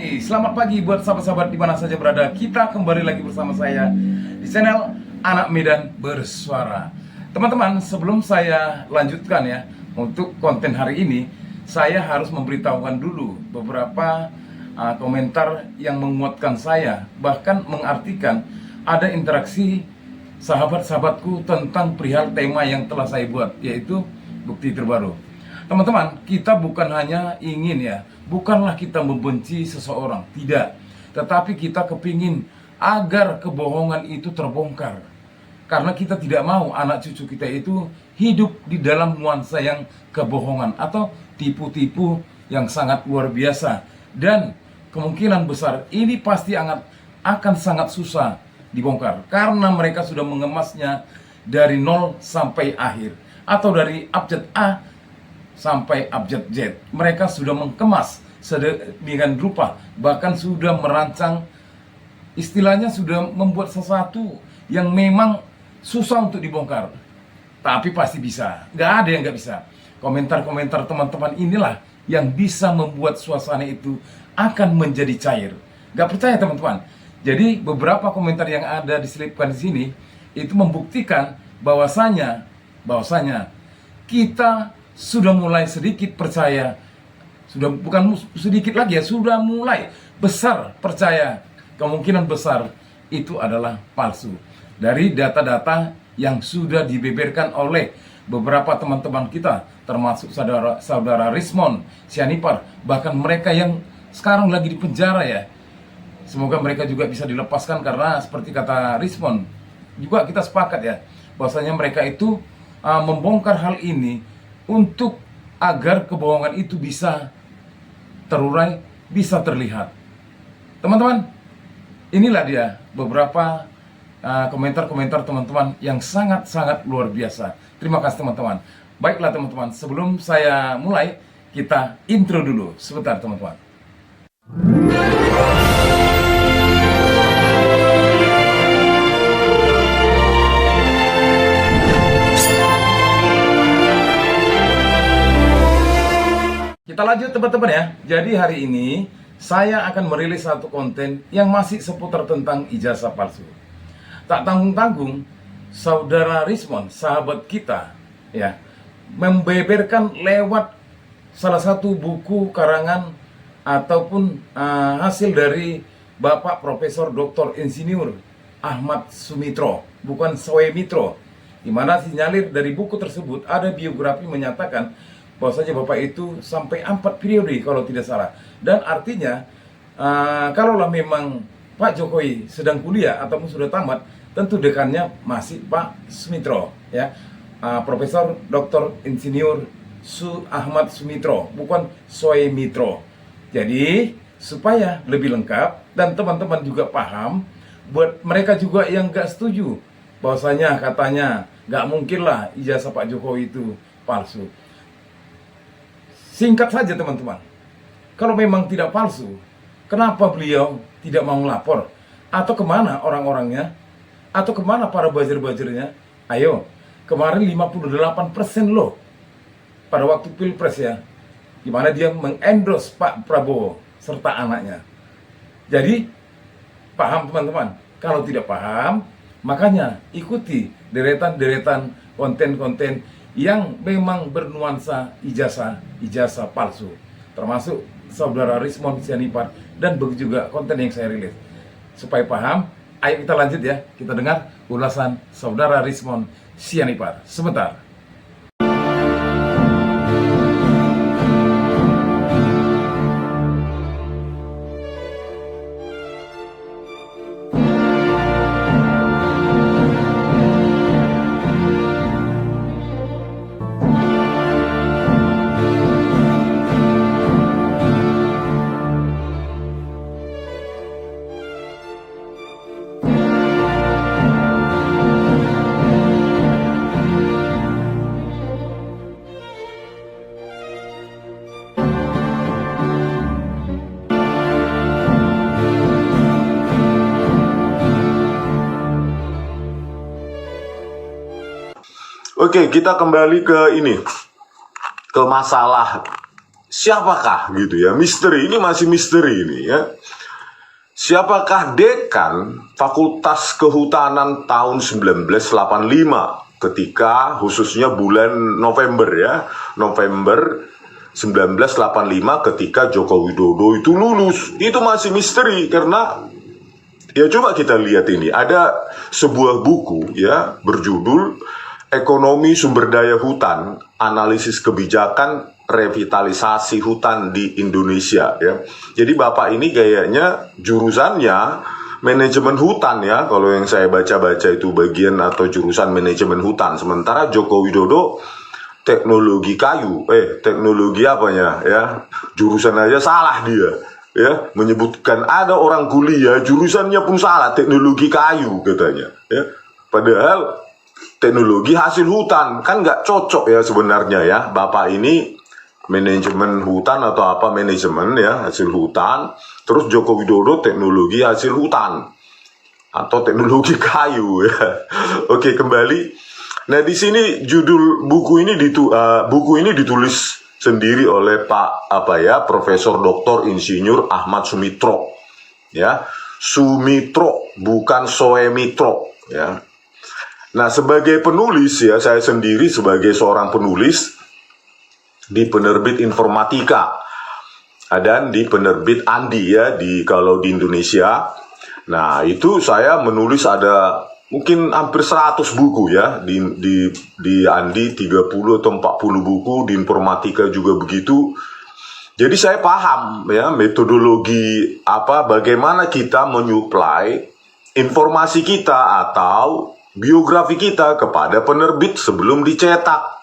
Hai, selamat pagi buat sahabat-sahabat di mana saja berada. Kita kembali lagi bersama saya di channel Anak Medan Bersuara. Teman-teman, sebelum saya lanjutkan ya untuk konten hari ini, saya harus memberitahukan dulu beberapa komentar yang menguatkan saya, bahkan mengartikan ada interaksi sahabat-sahabatku tentang perihal tema yang telah saya buat, yaitu bukti terbaru. Teman-teman, kita bukan hanya ingin bukanlah kita membenci seseorang, tidak. Tetapi kita kepingin agar kebohongan itu terbongkar. Karena kita tidak mau anak cucu kita itu hidup di dalam nuansa yang kebohongan atau tipu-tipu yang sangat luar biasa. Dan kemungkinan besar ini pasti akan sangat susah dibongkar. Karena mereka sudah mengemasnya dari nol sampai akhir. Atau dari abjad A sampai abjad Z. Mereka sudah mengemas sedemikian rupa, bahkan sudah merancang, istilahnya sudah membuat sesuatu yang memang susah untuk dibongkar. Tapi pasti bisa, nggak ada yang nggak bisa. Komentar-komentar teman-teman inilah yang bisa membuat suasana itu akan menjadi cair. Nggak percaya teman-teman? Jadi beberapa komentar yang ada diselipkan di sini itu membuktikan bahwasanya kita sudah mulai sedikit percaya, sudah bukan sedikit lagi sudah mulai besar percaya kemungkinan besar itu adalah palsu. Dari data-data yang sudah dibeberkan oleh beberapa teman-teman kita, termasuk saudara Rismon Sianipar, bahkan mereka yang sekarang lagi di penjara ya. Semoga mereka juga bisa dilepaskan, karena seperti kata Rismon, juga kita sepakat ya, bahwasanya mereka itu membongkar hal ini untuk agar kebohongan itu bisa terurai, bisa terlihat. Teman-teman, inilah dia beberapa komentar-komentar teman-teman yang sangat-sangat luar biasa. Terima kasih teman-teman. Baiklah teman-teman, sebelum saya mulai, kita intro dulu sebentar teman-teman. Kita lanjut teman-teman ya. Jadi hari ini saya akan merilis satu konten yang masih seputar tentang ijazah palsu. Tak tanggung-tanggung, saudara Rismon, sahabat kita ya, membeberkan lewat salah satu buku karangan ataupun hasil dari Bapak Profesor Dr. Insinyur Ahmad Sumitro, bukan Soemitro, di mana sinyalir dari buku tersebut ada biografi menyatakan bahwasanya Bapak itu sampai 4 periode kalau tidak salah. Dan artinya kalaulah memang Pak Jokowi sedang kuliah ataupun sudah tamat, tentu dekannya masih Pak Sumitro ya, Profesor Dr. Insinyur Ahmad Sumitro, bukan Soemitro. Jadi supaya lebih lengkap dan teman-teman juga paham, buat mereka juga yang gak setuju bahwasanya katanya gak mungkin lah ijazah Pak Jokowi itu palsu. Singkat saja teman-teman, kalau memang tidak palsu, kenapa beliau tidak mau lapor? Atau kemana orang-orangnya? Atau kemana para buzzer-buzzernya? Ayo, kemarin 58% loh pada waktu Pilpres ya, dimana dia mengendorse Pak Prabowo serta anaknya. Jadi, paham teman-teman? Kalau tidak paham, makanya ikuti deretan-deretan konten-konten yang memang bernuansa ijazah palsu, termasuk saudara Rismon Sianipar, dan begitu juga konten yang saya rilis. Supaya paham, ayo kita lanjut ya, kita dengar ulasan saudara Rismon Sianipar sebentar. Oke, kita kembali ke masalah siapakah gitu ya, misteri ini masih misteri ini ya. Siapakah dekan Fakultas Kehutanan tahun 1985 ketika khususnya bulan November ya, November 1985 ketika Joko Widodo itu lulus. Itu masih misteri karena ya coba kita lihat ini, ada sebuah buku ya berjudul Ekonomi Sumber Daya Hutan, Analisis Kebijakan Revitalisasi Hutan di Indonesia ya. Jadi Bapak ini kayaknya jurusannya manajemen hutan ya. Kalau yang saya baca-baca itu bagian atau jurusan manajemen hutan. Sementara Joko Widodo teknologi kayu. Teknologi apanya ya? Jurusan aja salah dia. Ya, menyebutkan ada orang kuliah jurusannya pun salah, teknologi kayu katanya ya. Padahal teknologi hasil hutan kan nggak cocok ya sebenarnya ya. Bapak ini manajemen hutan atau apa, manajemen ya hasil hutan, terus Joko Widodo teknologi hasil hutan atau teknologi kayu ya. Oke, kembali. Nah, di sini judul buku ini ditulis sendiri oleh Profesor Dr. Insinyur Ahmad Sumitro ya. Sumitro bukan Soemitro ya. Nah, sebagai penulis ya, saya sendiri sebagai seorang penulis di penerbit Informatika dan di penerbit Andi ya, kalau di Indonesia. Nah, itu saya menulis ada mungkin hampir 100 buku ya, di Andi 30 atau 40 buku, di Informatika juga begitu. Jadi saya paham ya metodologi bagaimana kita menyuplai informasi kita atau biografi kita kepada penerbit sebelum dicetak.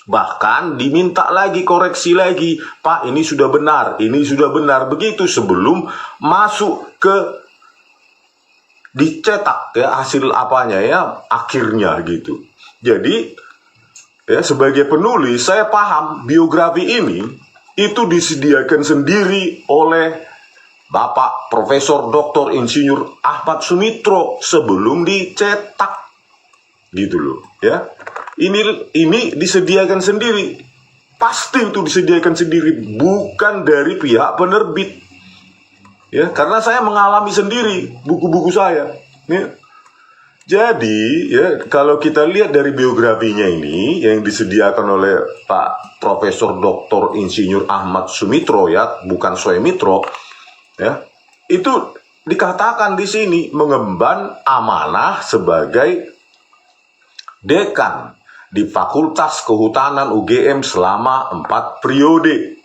Bahkan diminta lagi, koreksi lagi, Pak ini sudah benar, begitu sebelum masuk ke dicetak ya, hasil apanya ya, akhirnya gitu. Jadi ya, sebagai penulis saya paham biografi ini itu disediakan sendiri oleh Bapak Profesor Dr. Insinyur Ahmad Sumitro sebelum dicetak gitu loh ya. Ini disediakan sendiri, pasti itu disediakan sendiri, bukan dari pihak penerbit ya, karena saya mengalami sendiri buku-buku saya ya. Jadi ya, kalau kita lihat dari biografinya ini yang disediakan oleh Pak Profesor Dr. Insinyur Ahmad Sumitro ya, bukan Soemitro ya, itu dikatakan di sini mengemban amanah sebagai dekan di Fakultas Kehutanan UGM selama 4 periode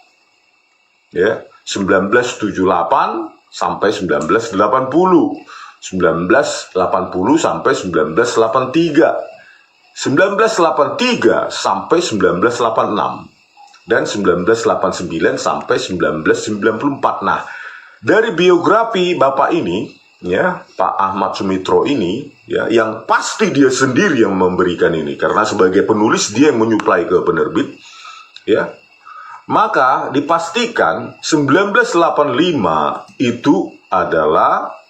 ya, 1978 sampai 1980, 1980 sampai 1983, 1983 sampai 1986, dan 1989 sampai 1994. Nah, dari biografi Bapak ini ya, Pak Ahmad Sumitro ini ya, yang pasti dia sendiri yang memberikan ini karena sebagai penulis dia yang menyuplai ke penerbit ya, maka dipastikan 1985 itu adalah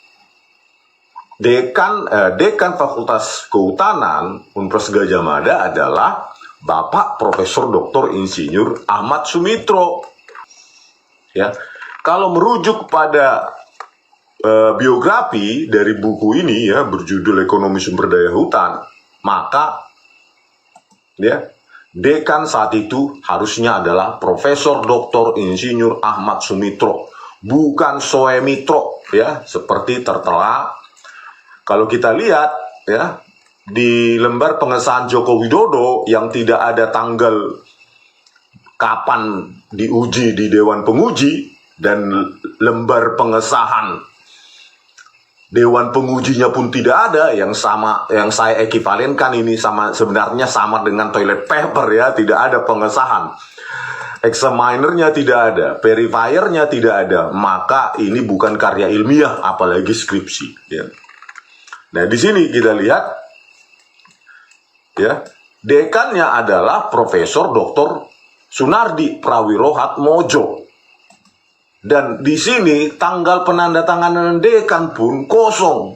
dekan Fakultas Kehutanan Universitas Gadjah Mada adalah Bapak Profesor Dr. Insinyur Ahmad Sumitro ya. Kalau merujuk pada biografi dari buku ini ya, berjudul Ekonomi Sumber Daya Hutan, maka ya, dekan saat itu harusnya adalah Profesor Dr. Insinyur Ahmad Sumitro, bukan Soemitro ya, seperti tertera kalau kita lihat ya di lembar pengesahan Joko Widodo yang tidak ada tanggal kapan diuji di Dewan Penguji, dan lembar pengesahan Dewan Pengujinya pun tidak ada, yang saya ekivalenkan ini sebenarnya sama dengan toilet paper ya, tidak ada pengesahan. Examinernya tidak ada, verifiernya tidak ada, maka ini bukan karya ilmiah apalagi skripsi ya. Nah, di sini kita lihat ya, dekannya adalah Profesor Dr. Sunardi Prawirohatmojo. Dan di sini tanggal penandatanganan dekan pun kosong.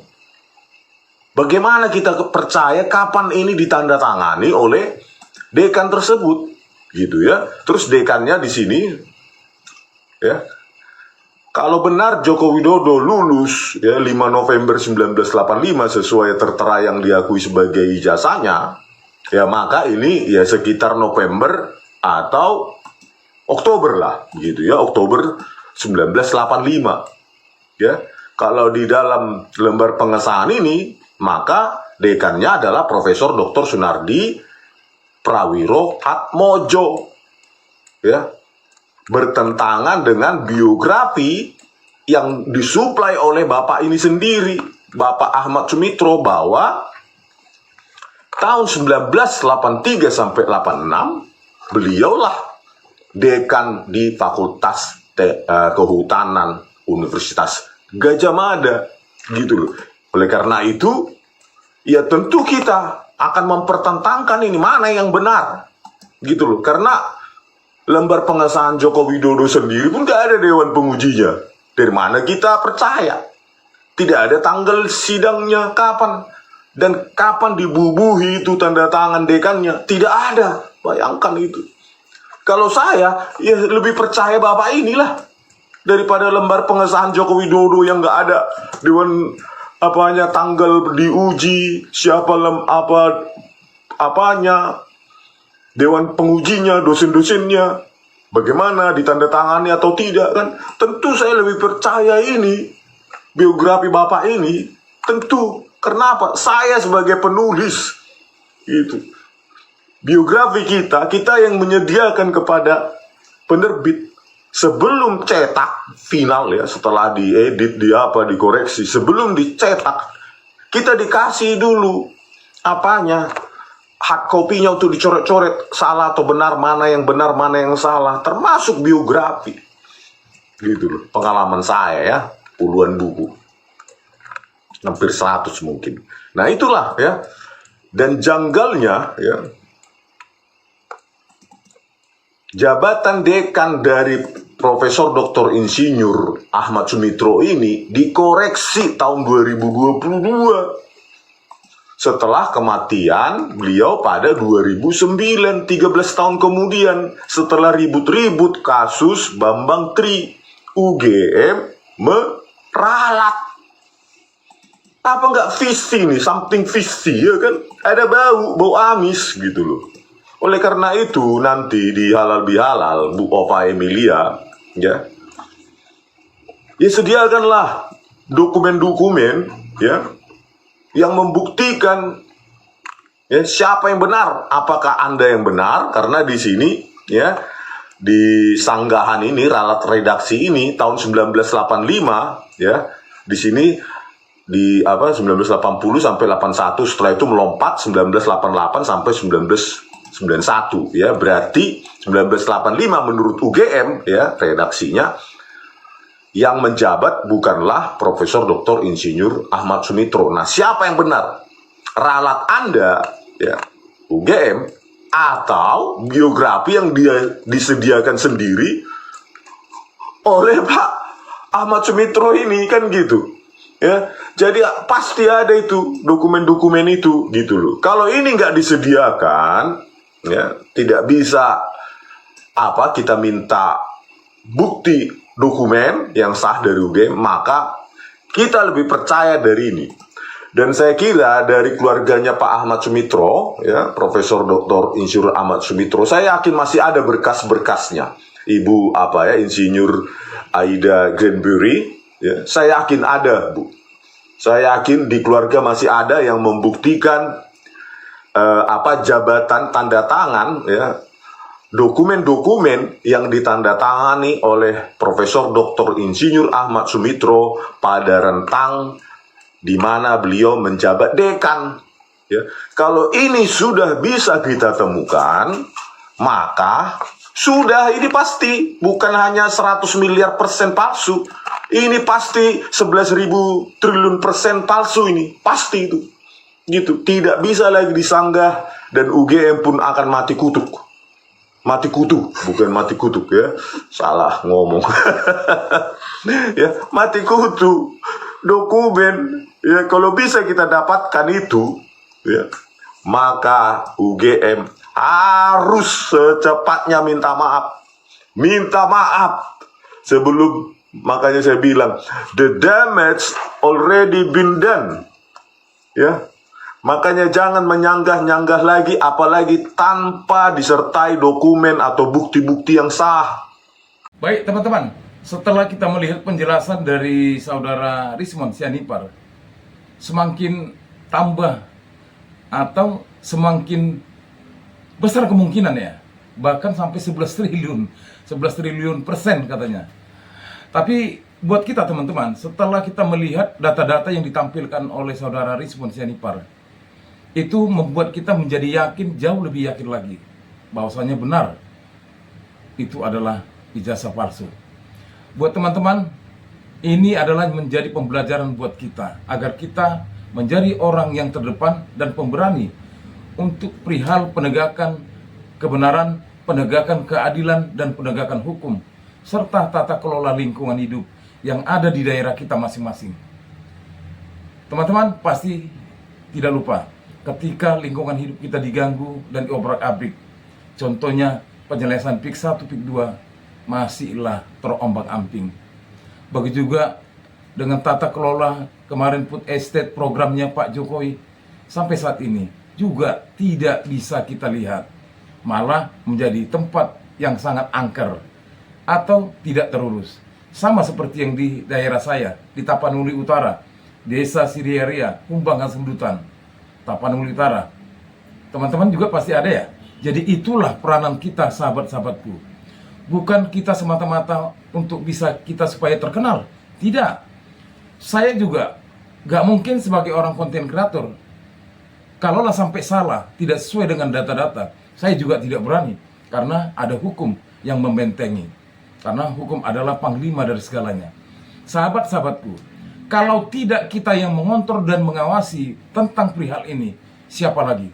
Bagaimana kita percaya kapan ini ditandatangani oleh dekan tersebut? gitu ya. Terus dekannya di sini, ya. Kalau benar Joko Widodo lulus ya 5 November 1985 sesuai tertera yang diakui sebagai ijazahnya, ya maka ini ya sekitar November atau Oktober lah, gitu ya, Oktober 1985. Ya, kalau di dalam lembar pengesahan ini, maka dekannya adalah Profesor Dr. Sunardi Prawiro Atmojo. Ya, bertentangan dengan biografi yang disuplai oleh Bapak ini sendiri, Bapak Ahmad Sumitro, bahwa tahun 1983 sampai 86 beliaulah dekan di Fakultas Kehutanan Universitas Gajah Mada, gitu loh. Oleh karena itu, ya tentu kita akan mempertentangkan ini mana yang benar, gitu loh. Karena lembar pengesahan Joko Widodo sendiri pun gak ada dewan pengujinya. Dari mana kita percaya? Tidak ada tanggal sidangnya kapan dan kapan dibubuhi itu tanda tangan dekannya. Tidak ada. Bayangkan itu. Kalau saya ya lebih percaya Bapak inilah daripada lembar pengesahan Joko Widodo yang gak ada dewan apanya tanggal diuji, siapa apanya, dewan pengujinya, dosen-dosennya, bagaimana ditandatangani atau tidak kan? Tentu saya lebih percaya ini biografi Bapak ini. Tentu. Kenapa? Saya sebagai penulis itu biografi kita yang menyediakan kepada penerbit sebelum cetak final ya, setelah diedit, dikoreksi, sebelum dicetak kita dikasih dulu apanya, hard copy-nya untuk dicoret-coret salah atau benar, mana yang benar, mana yang salah, termasuk biografi. Gitu loh, pengalaman saya ya, puluhan buku. Hampir 100 mungkin. Nah, itulah ya. Dan janggalnya ya, jabatan dekan dari Profesor Dr. Insinyur Ahmad Sumitro ini dikoreksi tahun 2022. Setelah kematian beliau pada 2009, 13 tahun kemudian, setelah ribut-ribut kasus Bambang Tri, UGM meralat. Apa enggak fishy nih, something fishy ya kan? Ada bau amis gitu loh. Oleh karena itu nanti di halal bihalal Bu Ova Emilia ya sediakanlah dokumen-dokumen ya yang membuktikan ya siapa yang benar, apakah Anda yang benar, karena di sini ya di sanggahan ini, ralat redaksi ini tahun 1985 ya, di sini di 1980 sampai 81, setelah itu melompat 1988 sampai 1991 ya, berarti 1985 menurut UGM ya redaksinya yang menjabat bukanlah Profesor Dr. Insinyur Ahmad Sumitro. Nah, siapa yang benar? Ralat Anda ya UGM atau biografi yang dia disediakan sendiri oleh Pak Ahmad Sumitro ini, kan gitu. Ya, jadi pasti ada itu dokumen-dokumen itu gitu loh. Kalau ini nggak disediakan, ya tidak bisa kita minta bukti dokumen yang sah dari UGM, maka kita lebih percaya dari ini. Dan saya kira dari keluarganya Pak Ahmad Sumitro, ya Profesor Dr. Insinyur Ahmad Sumitro, saya yakin masih ada berkas-berkasnya. Ibu Insinyur Aida Granberry. Ya, saya yakin ada, Bu. Saya yakin di keluarga masih ada yang membuktikan jabatan tanda tangan, ya, dokumen-dokumen yang ditandatangani oleh Profesor Dr. Insinyur Ahmad Sumitro pada rentang di mana beliau menjabat dekan. Ya, kalau ini sudah bisa kita temukan, maka sudah, ini pasti bukan hanya 100 miliar persen palsu. Ini pasti 11.000 triliun persen palsu ini. Pasti itu. Gitu. Tidak bisa lagi disanggah dan UGM pun akan mati kutuk. Mati kutu, bukan mati kutuk ya. Salah ngomong. Ya, mati kutu. Dokumen ya, kalau bisa kita dapatkan itu ya, maka UGM harus secepatnya minta maaf. Minta maaf sebelum, makanya saya bilang the damage already been done. Ya, makanya jangan menyanggah-nyanggah lagi, apalagi tanpa disertai dokumen atau bukti-bukti yang sah. Baik teman-teman, setelah kita melihat penjelasan dari saudara Rismon Sianipar, semakin tambah atau semakin besar kemungkinan ya, bahkan sampai 11 triliun persen katanya. Tapi buat kita teman-teman, setelah kita melihat data-data yang ditampilkan oleh saudara Rismon Sianipar, itu membuat kita menjadi yakin, jauh lebih yakin lagi bahwasanya benar itu adalah ijazah palsu. Buat teman-teman, ini adalah menjadi pembelajaran buat kita agar kita menjadi orang yang terdepan dan pemberani untuk perihal penegakan kebenaran, penegakan keadilan, dan penegakan hukum, serta tata kelola lingkungan hidup yang ada di daerah kita masing-masing. Teman-teman pasti tidak lupa ketika lingkungan hidup kita diganggu dan diobrak-abrik. Contohnya penyelesaian PIK 1, PIK 2 masihlah terombang-ambing. Begitu juga dengan tata kelola kemarin food estate programnya Pak Jokowi, sampai saat ini juga tidak bisa kita lihat, malah menjadi tempat yang sangat angker atau tidak terurus. Sama seperti yang di daerah saya, di Tapanuli Utara, Desa Sirieria, Humbangan Semdutan, Tapanuli Utara. Teman-teman juga pasti ada ya. Jadi itulah peranan kita, sahabat-sahabatku. Bukan kita semata-mata untuk bisa kita supaya terkenal. Tidak. Saya juga gak mungkin sebagai orang konten kreator, kalaulah sampai salah, tidak sesuai dengan data-data, saya juga tidak berani. Karena ada hukum yang membentengi. Karena hukum adalah panglima dari segalanya. Sahabat-sahabatku, kalau tidak kita yang mengontrol dan mengawasi tentang perihal ini, siapa lagi?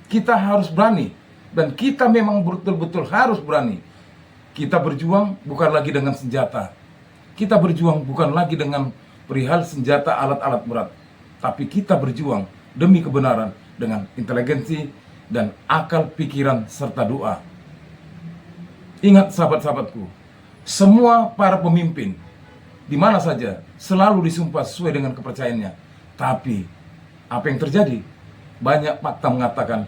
Kita harus berani. Dan kita memang betul-betul harus berani. Kita berjuang bukan lagi dengan senjata. Kita berjuang bukan lagi dengan perihal senjata alat-alat berat. Tapi kita berjuang demi kebenaran dengan inteligensi dan akal pikiran serta doa. Ingat sahabat-sahabatku, semua para pemimpin di mana saja selalu disumpah sesuai dengan kepercayaannya. Tapi apa yang terjadi? Banyak fakta mengatakan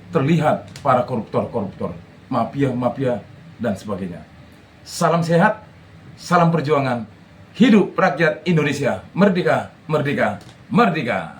terlihat para koruptor-koruptor, mafia-mafia dan sebagainya. Salam sehat, salam perjuangan. Hidup rakyat Indonesia. Merdeka, merdeka, merdeka.